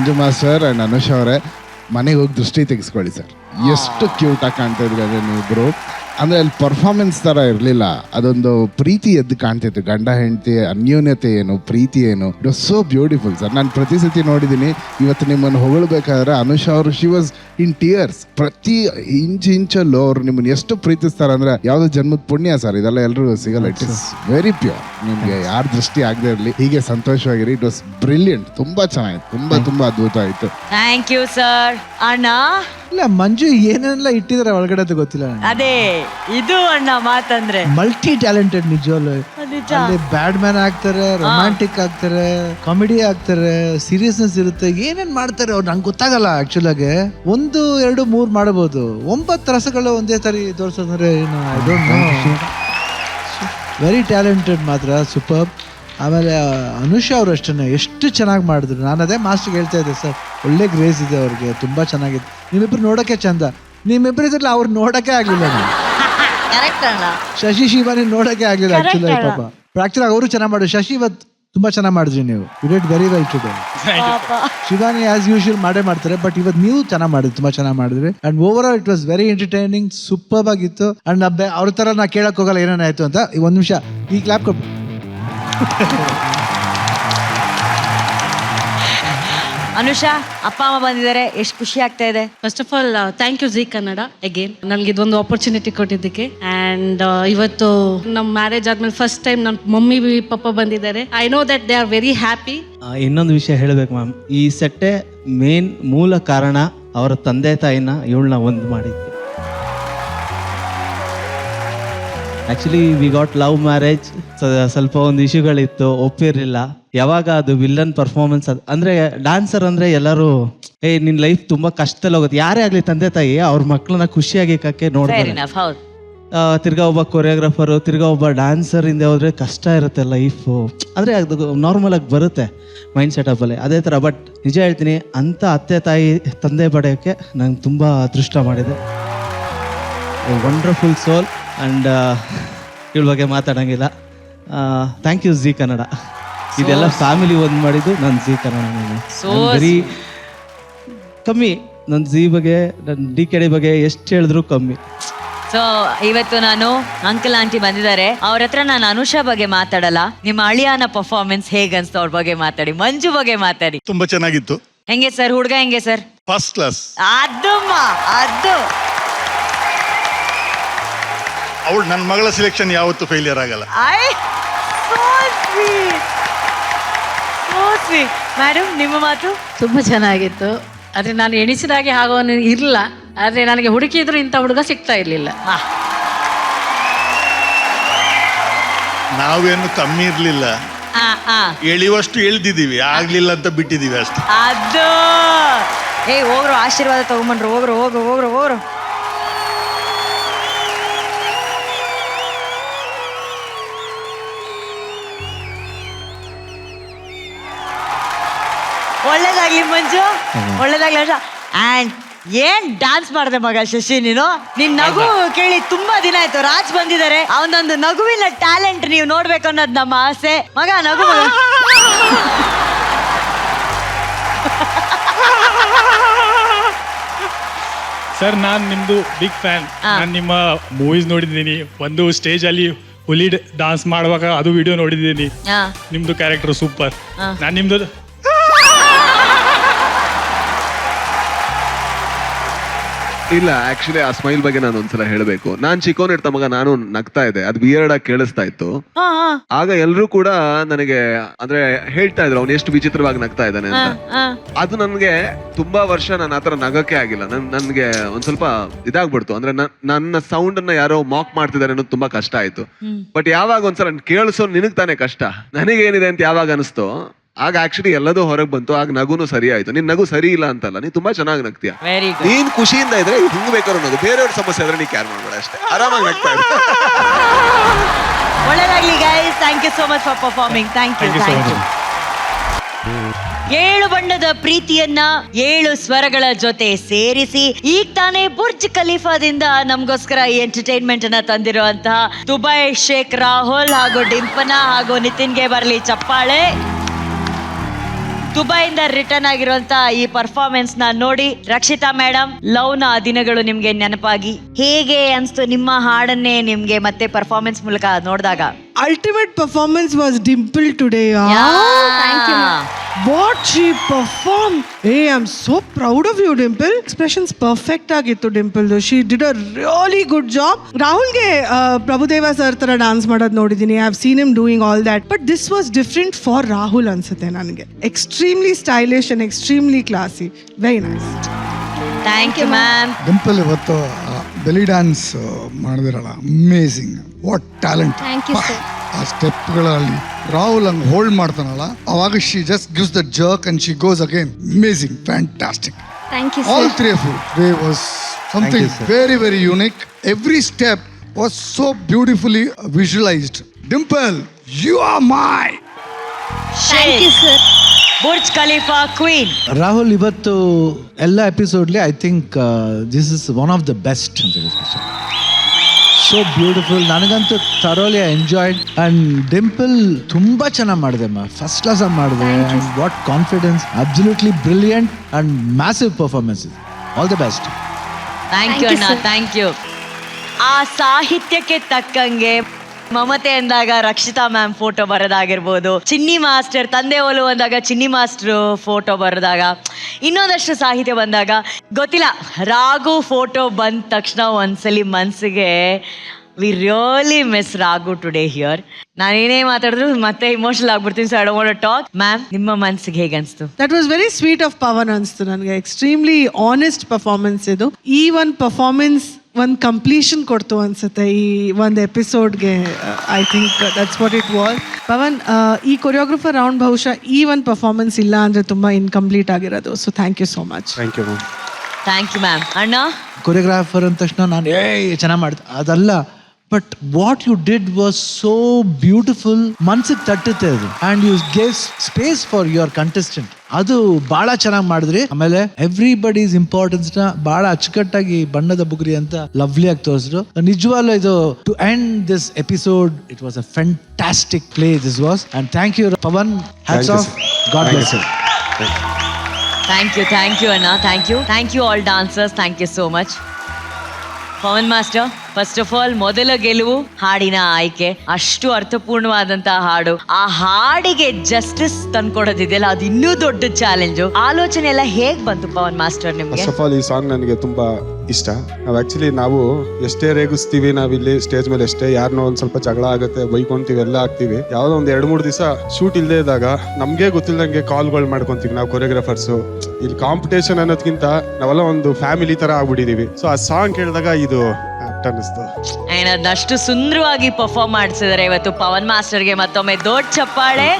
Manju master and Anush ಅವರೇ, ಮನೆಗೆ ಹೋಗಿ ದೃಷ್ಟಿ ತೆಗೆಸ್ಕೊಳ್ಳಿ ಸರ್. ಎಷ್ಟು ಕ್ಯೂಟಾಗಿ ಕಾಣ್ತಾ ಇದ್ರಿ ಅಂದರೆ ನೀವಿಬ್ಬರು. ಅಂದರೆ ಅಲ್ಲಿ ಪರ್ಫಾರ್ಮೆನ್ಸ್ ಥರ ಇರಲಿಲ್ಲ, ಅದೊಂದು ಪ್ರೀತಿ ಎದ್ದು ಕಾಣ್ತಿತ್ತು. ಗಂಡ ಹೆಂಡತಿ ಅನ್ಯೋನ್ಯತೆ ಏನು, ಪ್ರೀತಿ ಏನು, it was so beautiful sir. ನಾನು ಪ್ರತಿ ಸತಿ ನೋಡಿದ್ದೀನಿ. ಇವತ್ತು ನಿಮ್ಮನ್ನು ಹೊಗಳಬೇಕಾದ್ರೆ ಅನುಷ್ ಅವರು ಶಿ ವಾಸ್ ಇನ್ ಟಿಯರ್ಸ್. ಪ್ರತಿ ಇಂಚಲ್ಲೂ ಅವ್ರು ನಿಮ್ಮನ್ನು ಎಷ್ಟು ಪ್ರೀತಿಸ್ತಾರೆ ಅಂದರೆ ಯಾವುದೋ ಜನ್ಮದ ಪುಣ್ಯ ಸರ್. ಇದೆಲ್ಲ ಎಲ್ಲರೂ ಸಿಗಲ್ಲ. It is very pure. ನಿಮಗೆ ಯಾರ ದೃಷ್ಟಿ ಆಗದೆ ಇರಲಿ, ಹೀಗೆ ಸಂತೋಷವಾಗಿರಿ. It was brilliant. ತುಂಬ ಚೆನ್ನಾಗಿತ್ತು, ತುಂಬ ಅದ್ಭುತ ಆಯಿತು. Thank you sir. ಅಣ್ಣ ಇಲ್ಲ, ಮಂಜು ಏನೆಲ್ಲ ಇಟ್ಟಿದ್ದಾರೆ ಒಳಗಡೆ ಅಂತ ಗೊತ್ತಿಲ್ಲ. ಅದೇ ಇದು ಅಣ್ಣ ಮಾತಂದ್ರೆ ಮಲ್ಟಿ ಟ್ಯಾಲೆಂಟೆಡ್ ನಿಜವಲ್ಲೂ. ಅಲ್ಲಿ ಬ್ಯಾಡ್ ಮ್ಯಾನ್ ಆಗ್ತಾರೆ, ರೊಮ್ಯಾಂಟಿಕ್ ಆಗ್ತಾರೆ, ಕಾಮಿಡಿ ಆಗ್ತಾರೆ, ಸೀರಿಯಸ್ನೆಸ್ ಇರುತ್ತೆ, ಏನೇನ್ ಮಾಡ್ತಾರೆ ಅವ್ರು ನಂಗೆ ಗೊತ್ತಾಗಲ್ಲ. ಆಕ್ಚುಲ್ ಆಗಿ 1, 2, 3 ಮಾಡಬಹುದು. 9 ರಸಗಳು ಒಂದೇ ಸರಿ ತೋರ್ಸಂದ್ರೆ I don't know. Very talented ಮಾತ್ರ, ಸೂಪರ್. ಆಮೇಲೆ ಅನುಷ ಅವರು ಅಷ್ಟೇ ಎಷ್ಟು ಚೆನ್ನಾಗಿ ಮಾಡಿದ್ರು. ನಾನು ಅದೇ ಮಾಸ್ಟರ್ಗೆ ಹೇಳ್ತಾ ಇದ್ದೆ ಸರ್, ಒಳ್ಳೆ ಗ್ರೇಸ್ ಇದೆ ಅವ್ರಿಗೆ, ತುಂಬಾ ಚೆನ್ನಾಗಿದೆ. ನಿಮ್ಮಿಬ್ರು ನೋಡೋಕೆ ಚಂದ, ನಿಮ್ಮಿಬ್ರು ಇದ್ರಲ್ಲ ಅವ್ರು ನೋಡೋಕೆ ಆಗ್ಲಿಲ್ಲ. ಶಶಿ ಶಿವಾನಿ ನೋಡೋಕೆ ಆಗ್ಲಿಲ್ಲ ಆಕ್ಚುಲಿ. ಪಾಪ ಪ್ರಾಕ್ಚುಲ್ ಅವರು ಚೆನ್ನಾಗಿ ಮಾಡಿದ್ರು. ಶಶಿ ಇವತ್ತು ತುಂಬಾ ಚೆನ್ನಾಗಿ ಮಾಡಿದ್ರಿ ನೀವು. You did very well today. Shivani as usual ಮಾಡ್ತಾರೆ, ಬಟ್ ಇವತ್ತು ನೀವು ಚೆನ್ನಾಗಿ ಮಾಡಿದ್ರಿ, ತುಂಬಾ ಚೆನ್ನಾಗಿ ಮಾಡಿದ್ರಿ. And overall it was very entertaining, super ಆಗಿತ್ತು. ಅಂಡ್ ಅವ್ರ ತರ ನಾ ಕೇಳಕ್ ಹೋಗಲ್ಲ ಏನೇನಾಯ್ತು ಅಂತ. ಒಂದ್ ನಿಮಿಷ ಈ ಕ್ಲಾಪ್ ಕೊಟ್ಟು. ಅನುಷಾ, ಅಪ್ಪ ಅಮ್ಮ ಬಂದಿದ್ದಾರೆ, ಎಷ್ಟು ಖುಷಿ ಆಗ್ತಾ ಇದೆ. First of all thank you Zee Kannada again ನನಗೆ ಇದೊಂದು ಆಪರ್ಚುನಿಟಿ ಕೊಟ್ಟಿದ್ದಕ್ಕೆ. ಆ್ಯಂಡ್ ಇವತ್ತು ನಮ್ಮ ಮ್ಯಾರೇಜ್ ಆದ್ಮೇಲೆ ಫಸ್ಟ್ ಟೈಮ್ ನಮ್ಮ ಮಮ್ಮಿ ಪಪ್ಪ ಬಂದಿದ್ದಾರೆ. I know that they are very happy. ಇನ್ನೊಂದು ವಿಷಯ ಹೇಳಬೇಕು ಮ್ಯಾಮ್, ಈ ಸೆಟ್ಟೆ ಮೂಲ ಕಾರಣ ಅವರ ತಂದೆ ತಾಯಿನ ಇವಳನ್ನ ಒಂದು ಮಾಡಿದ್ದು. Actually we got love marriage. ಸ್ವಲ್ಪ ಒಂದು ಇಶ್ಯೂಗಳಿತ್ತು, ಒಪ್ಪಿರಲಿಲ್ಲ. ಯಾವಾಗ ಅದು ವಿಲ್ಲನ್ ಪರ್ಫಾರ್ಮೆನ್ಸ್ ಅಂದರೆ ಡ್ಯಾನ್ಸರ್ ಅಂದರೆ ಎಲ್ಲರೂ ನಿನ್ನ ಲೈಫ್ ತುಂಬ ಕಷ್ಟದಲ್ಲಿ ಹೋಗುತ್ತೆ. ಯಾರೇ ಆಗಲಿ ತಂದೆ ತಾಯಿ ಅವ್ರ ಮಕ್ಕಳನ್ನ ಖುಷಿಯಾಗಿಕ್ಕೆ ನೋಡ್ತಾರೆ. ತಿರ್ಗಾ ಒಬ್ಬ ಕೊರಿಯೋಗ್ರಾಫರು, ತಿರ್ಗಾ ಒಬ್ಬ ಡ್ಯಾನ್ಸರ್ ಇಂದ ಹೋದ್ರೆ ಕಷ್ಟ ಇರುತ್ತೆ ಲೈಫು. ಅಂದರೆ ಅದು ನಾರ್ಮಲ್ ಆಗಿ ಬರುತ್ತೆ ಮೈಂಡ್ ಸೆಟಪ್ಪಲ್ಲಿ, ಅದೇ ಥರ. ಬಟ್ ನಿಜ ಹೇಳ್ತೀನಿ, ಅಂಥ ಅತ್ತೆ ತಾಯಿ ತಂದೆ ಪಡೆಯೋಕ್ಕೆ ನಂಗೆ ತುಂಬ ಅದೃಷ್ಟ ಮಾಡಿದೆ. Wonderful soul. ಆ್ಯಂಡ್ ಇವಳ ಬಗ್ಗೆ ಮಾತಾಡೋಂಗಿಲ್ಲ. Thank you Zee Kannada. ಇದೆಲ್ಲ ಫ್ಯಾಮಿಲಿ ಒಂದು ಮಾಡಿದ್ದು ನನ್ನ ಜಿ ಕನ್ನಡ. ವೆರಿ ಕಮ್ಮಿ ನನ್ನ ಜಿ ಬಗ್ಗೆ, ನನ್ನ DKD ಬಗ್ಗೆ ಎಷ್ಟು ಹೇಳಿದ್ರು ಕಮ್ಮಿ. ಸೊ ಇವತ್ತು ನಾನು ಅಂಕಲ್ ಆಂಟಿ ಬಂದಿದ್ದಾರೆ, ಅವ್ರ ಹತ್ರ ನಾನು ಅನುಷಾ ಬಗ್ಗೆ ಮಾತಾಡಲ್ಲ. ನಿಮ್ಮ ಅಳಿಯಾನ ಪರ್ಫಾರ್ಮೆನ್ಸ್ ಹೇಗನ್ಸ್ತು ಅವ್ರ ಬಗ್ಗೆ ಮಾತಾಡಿ. ಮಂಜು ಬಗ್ಗೆ ಮಾತಾಡಿ. ತುಂಬಾ ಚೆನ್ನಾಗಿತ್ತು. ಹೆಂಗೆ ಸರ್ ಹುಡುಗ, ಹೆಂಗೆ ಸರ್? First class. ಅದು ಅವಳು ನನ್ನ ಮಗಳ ಸಿಲೆಕ್ಷನ್ ಯಾವತ್ತೂ ಫೇಲಿಯರ್ ಆಗಲ್ಲ. ಮೇಡಮ್, ನಿಮ್ಮ ಮಾತು? ತುಂಬ ಚೆನ್ನಾಗಿತ್ತು. ಆದರೆ ನಾನು ಎಣಿಸಿದಾಗೆ ಆಗೋನು ಇರಲಿಲ್ಲ. ಆದರೆ ನನಗೆ ಹುಡುಕಿದ್ರು ಇಂಥ ಹುಡುಗ ಸಿಗ್ತಾ ಇರಲಿಲ್ಲ. ನಾವೇನು ಕಮ್ಮಿ ಇರ್ಲಿಲ್ಲ, ಎಳಿವಷ್ಟು ಎಳ್ದಿದೀವಿ, ಆಗ್ಲಿಲ್ಲ ಅಂತ ಬಿಟ್ಟಿದೀವಿ ಅಷ್ಟೇ. ಅದು ಹೋಗ್ರು, ಆಶೀರ್ವಾದ ತಗೊಂಬಂಡ್ರು. ಹೋಗ್ರು. ಒಳ್ಳೇದಾಗ್ಲಿ ಮಂಜು, ಒಳ್ಳೇದಾಗ್ಲಿ. ಅಂಡ್ ಏನ್ ಡ್ಯಾನ್ಸ್ ಮಾಡಿದೆ ಮಗ ಶಶಿ ನೀನು. ನಿನ್ ನಗು ಕೇಳಿ ತುಂಬಾ ದಿನ ಆಯ್ತು. ರಾಜ್ ಬಂದಿದ್ದಾರೆ, ಅವನೊಂದು ನಗುವಿನ ಟ್ಯಾಲೆಂಟ್ ನೀವು ನೋಡ್ಬೇಕು ಅನ್ನೋದು ನಮ್ಮ ಆಸೆ. ಮಗ ನಗು ಮಗ. ಸರ್, ನಾನು ನಿಮ್ದು ಬಿಗ್ ಫ್ಯಾನ್. ನಾನು ನಿಮ್ಮ ಮೂವೀಸ್ ನೋಡಿದ್ದೀನಿ. ಒಂದು ಸ್ಟೇಜ್ ಅಲ್ಲಿ ಹುಲಿ ಡಾನ್ಸ್ ಮಾಡುವಾಗ ಅದು ವಿಡಿಯೋ ನೋಡಿದ್ದೀನಿ. ನಿಮ್ದು ಕ್ಯಾರೆಕ್ಟರ್ ಸೂಪರ್. ನಾನು ನಿಮ್ದು ಇಲ್ಲ, ಆಕ್ಚುಲಿ ಆ ಸ್ಮೈಲ್ ಬಗ್ಗೆ ನಾನು ಒಂದ್ಸಲ ಹೇಳ್ಬೇಕು. ನಾನ್ ಚಿಕ್ಕವನ್ ಇರ್ತ ಮಗ, ನಾನು ನಗ್ತಾ ಇದ್ದೆ, ಅದು ವಿಯರ್ಡ್ ಆಗಿ ಕೇಳಿಸ್ತಾ ಇತ್ತು. ಆಗ ಎಲ್ರು ಕೂಡ ನನಗೆ ಅಂದ್ರೆ ಹೇಳ್ತಾ ಇದ್ರು ಅವ್ನು ಎಷ್ಟು ವಿಚಿತ್ರವಾಗಿ ನಗ್ತಾ ಇದ್ದಾನೆ ಅಂತ. ಅದು ನನ್ಗೆ ತುಂಬಾ ವರ್ಷ ನಾನು ಆತರ ನಗಕ್ಕೆ ಆಗಿಲ್ಲ. ನನ್ಗೆ ಒಂದ್ ಸ್ವಲ್ಪ ಇದಾಗ್ಬಿಡ್ತು. ಅಂದ್ರೆ ನನ್ನ ಸೌಂಡ್ ಅನ್ನ ಯಾರೋ ಮಾಕ್ ಮಾಡ್ತಿದ್ದಾರೆ ಅನ್ನೋದು ತುಂಬಾ ಕಷ್ಟ ಆಯ್ತು. ಬಟ್ ಯಾವಾಗ ಒಂದ್ಸಲ ಕೇಳಿಸೋ ನಿನಗ್ ತಾನೇ ಕಷ್ಟ, ನನಗೇನಿದೆ ಅಂತ ಯಾವಾಗ ಅನಿಸ್ತೋ ಆಗ ಆಕ್ಚುಲಿ ಎಲ್ಲದೂ ಹೊರಗೆ ಬಂತು. ಆಗ ನಗುನು ಸರಿ ಆಯ್ತು. ನಿನ್ ನಗು ಸರಿ ಇಲ್ಲ ಅಂತಲ್ಲ, ನೀನ್ ತುಂಬಾ ಚೆನ್ನಾಗಿ ನಗ್ತೀಯ. ನೀನ್ ಖುಷಿಯಿಂದ ಇದ್ರೆ ಹಿಂಗ್ ಬೇಕಾದ್ರೂ ನಗು, ಬೇರೆಯವ್ರ ಸಮಸ್ಯೆ ಆದ್ರೆ ನೀ ಕ್ಯಾರ್ ಮಾಡ್ಬೇಡ ಅಷ್ಟೇ, ಆರಾಮಾಗಿ ನಗ್ತಾ ಇದ್ದೆ. ಒಳ್ಳೆದಾಗ್ಲಿ guys. Thank you so much for performing. Thank you. 7 ಬಣ್ಣದ ಪ್ರೀತಿಯನ್ನ 7 ಸ್ವರಗಳ ಜೊತೆ ಸೇರಿಸಿ ಈಗ ತಾನೇ ಬುರ್ಜ್ ಖಲೀಫಾದಿಂದ ನಮ್ಗೋಸ್ಕರ ಈ ಎಂಟರ್ಟೈನ್ಮೆಂಟ್ ಅನ್ನ ತಂದಿರುವಂತಹ ದುಬೈ ಶೇಖ್ ರಾಹುಲ್ ಹಾಗೂ ಡಿಂಪನ ಹಾಗೂ ನಿತಿನ್ಗೆ ಬರ್ಲಿ ಚಪ್ಪಾಳೆ. ದುಬೈಯಿಂದ ರಿಟರ್ನ್ ಆಗಿರುವಂತ ಈ ಪರ್ಫಾರ್ಮೆನ್ಸ್ ನ ನೋಡಿ ರಕ್ಷಿತಾ ಮೇಡಮ್ ಲವ್ ನ ದಿನಗಳು ನಿಮ್ಗೆ ನೆನಪಾಗಿ ಹೇಗೆ ಅನ್ಸ್ತು ನಿಮ್ಮ ಹಾಡನ್ನೇ ನಿಮ್ಗೆ ಮತ್ತೆ ಪರ್ಫಾರ್ಮೆನ್ಸ್ ಮೂಲಕ ನೋಡಿದಾಗ? Ultimate performance was Dimple today. Thank you. What she performed. Hey, I'm so proud of you, Dimple. Expressions perfect agittu Dimple. She did a really good job. Rahul ge Prabhudeva sir tara dance madad nodidini. I have seen him doing all that. But this was different for Rahul ansute nange. Extremely stylish and extremely classy. Very nice. Thank you ma'am. Dimple ಇವತ್ತು belly dance ಮಾಡಿದಿರಲ್ಲ, amazing. What talent. ಆ ಸ್ಟೆಪ್ಗಳಲ್ಲಿ ರಾಹುಲ್ ಹಂಗೆ hold ಮಾಡ್ತಾನಲ್ಲ, ಅವಾಗ she just gives the jerk and she goes again. Amazing, fantastic. All three of you, they was something very very unique. Every step was so beautifully visualized. Dimple, you are my. Thank you sir. Burj Khalifa queen. Rahul ಇವತ್ತು ಎಲ್ಲ ಎಪಿಸೋಡ್ಲಿ I think this is one of the best ಅಂತ ಹೇಳಿ. So beautiful. ನನಗಂತೂ thoroughly enjoyed. And Dimple ತುಂಬಾ ಚೆನ್ನಾಗಿ ಮಾಡಿದೆ ಅಮ್ಮ, ಫಸ್ಟ್ ಕ್ಲಾಸ್ ಆಗಿ ಮಾಡಿದೆ. And what confidence, absolutely brilliant and massive performance. All the best. Thank you ಅಣ್ಣ, ಥ್ಯಾಂಕ್ ಯು. ಆ ಸಾಹಿತ್ಯಕ್ಕೆ ತಕ್ಕಂಗೆ ಮಮತೆ ಅಂದಾಗ ರಕ್ಷಿತಾ ಮ್ಯಾಮ್ ಫೋಟೋ ಬರೋದಾಗಿರ್ಬೋದು, ಚಿನ್ನಿ ಮಾಸ್ಟರ್ ತಂದೆ ಒಲು ಅಂದಾಗ ಚಿನ್ನಿ ಮಾಸ್ಟರ್ ಫೋಟೋ ಬರೆದಾಗ, ಇನ್ನೊಂದಷ್ಟು ಸಾಹಿತ್ಯ ಬಂದಾಗ ಗೊತ್ತಿಲ್ಲ, ರಾಘು ಫೋಟೋ ಬಂದ ತಕ್ಷಣ ಒಂದ್ಸಲಿ ಮನ್ಸಿಗೆ we really miss Raghu today here. ನಾನೇನೇ ಮಾತಾಡಿದ್ರು ಮತ್ತೆ ಇಮೋಷನಲ್ ಆಗ್ಬಿಡ್ತೀನಿ. So I don't want to talk. Ma'am, ನಿಮ್ಮ ಮನ್ಸಿಗೆ ಹೇಗೆ ಅನಿಸ್ತು? That was very sweet of Pawan ಅನಿಸ್ತು ನನಗೆ. ಎಕ್ಸ್ಟ್ರೀಮ್ಲಿ ಆನೆಸ್ಟ್ ಪರ್ಫಾರ್ಮೆನ್ಸ್ ಇದು. ಈ ಒಂದು ಪರ್ಫಾರ್ಮೆನ್ಸ್ ಒಂದು ಕಂಪ್ಲೀಷನ್ ಕೊಡ್ತು ಅನ್ಸುತ್ತೆ ಈ ಒಂದು ಎಪಿಸೋಡ್ಗೆ. I think that's what it was. Pavan, ಈ ಕೊರಿಯೋಗ್ರಫರ್ ರೌಂಡ್ ಬಹುಶಃ ಈ ಒಂದು ಪರ್ಫಾರ್ಮೆನ್ಸ್ ಇಲ್ಲ ಅಂದರೆ ತುಂಬ ಇನ್ಕಂಪ್ಲೀಟ್ ಆಗಿರೋದು. So thank you so much. Thank you ma'am. Thank you ma'am. ಅಣ್ಣ, ಕೊರಿಯೋಗ್ರಾಫರ್ ಅಂದ ತಕ್ಷಣ ನಾನು ಚೆನ್ನಾಗಿ ಮಾಡ್ದೆ ಅದಲ್ಲ, but what you did was so beautiful. ಮನ್ಸಿಗೆ ತಟ್ಟುತ್ತೆ ಅದು. And you gave space for your contestant. ಅದು ಭಾಳ ಚೆನ್ನಾಗಿ ಮಾಡಿದ್ರಿ. ಆಮೇಲೆ ಎವ್ರಿಬಡೀಸ್ ಇಂಪಾರ್ಟೆನ್ಸ್ ನ ಭಾಳ ಅಚ್ಚುಕಟ್ಟಾಗಿ ಬಣ್ಣದ ಬುಗುರಿ ಅಂತ ಲವ್ಲಿ ಆಗಿ ತೋರಿಸಿದ್ರು. ನಿಜವಾಗ್ಲೂ ಇದು to end this episode, it was a fantastic play this was. And thank you Pavan. Hats off. God bless you. Thank you ಅಣ್ಣ, thank you all dancers. Thank you so much. Pavan master, first of all ಮೊದಲ ಗೆಲುವು, ಹಾಡಿನ ಆಯ್ಕೆ ಅಷ್ಟು ಅರ್ಥಪೂರ್ಣವಾದಂತಹ ಹಾಡು. ಆ ಹಾಡಿಗೆ justice ತಂದ್ಕೊಡೋದಿದೆಯಲ್ಲ, ಅದು ಇನ್ನೂ ದೊಡ್ಡ ಚಾಲೆಂಜು. ಆಲೋಚನೆ ಎಲ್ಲ ಹೇಗ್ ಬಂತು ಪವನ್ ಮಾಸ್ಟರ್ ನಿಮ್ಗೆ? ಫಸ್ಟ್ ಆಫ್ ಆಲ್ ಈ ಸಾಂಗ್ ನನಗೆ ತುಂಬಾ ಇಷ್ಟ. ನಾವು ಎಷ್ಟೇ ರೇಗಿಸ್ತೀವಿ, ನಾವಿಲ್ಲಿ ಸ್ಟೇಜ್ ಮೇಲೆ ಎಷ್ಟೇ ಯಾರನ್ನೋ ಒಂದ್ ಸ್ವಲ್ಪ ಜಗಳ ಆಗುತ್ತೆ, ಬೈಕೊಂತೀವಿ, ಎಲ್ಲ ಆಗ್ತೀವಿ. ಯಾವ್ದೋ ಒಂದ್ 2-3 ದಿವಸ ಶೂಟ್ ಇಲ್ಲದೆ ಇದ್ದಾಗ ನಮ್ಗೆ ಗೊತ್ತಿಲ್ಲದಂಗೆ ಕಾಲ್ಗಳು ಮಾಡ್ಕೊಂತೀವಿ ನಾವು ಕೊರಿಯೋಗ್ರಾಫರ್ಸ್. ಇಲ್ಲಿ ಕಾಂಪಿಟೇಷನ್ ಅನ್ನೋದ್ಕಿಂತ ನಾವೆಲ್ಲ ಒಂದು ಫ್ಯಾಮಿಲಿ ತರ ಆಗ್ಬಿಟ್ಟಿದೀವಿ. ಸೊ ಆ ಸಾಂಗ್ ಕೇಳಿದಾಗ ಇದು ಅನ್ನಿಸ್ತು. ಅದನ್ನಷ್ಟು ಸುಂದರವಾಗಿ ಪರ್ಫಾರ್ಮ್ ಮಾಡಿಸಿದ್ದಾರೆ ಇವತ್ತು ಪವನ್ ಮಾಸ್ಟರ್ಗೆ ಮತ್ತೊಮ್ಮೆ ದೊಡ್ಡ ಚಪ್ಪಾಳೆ.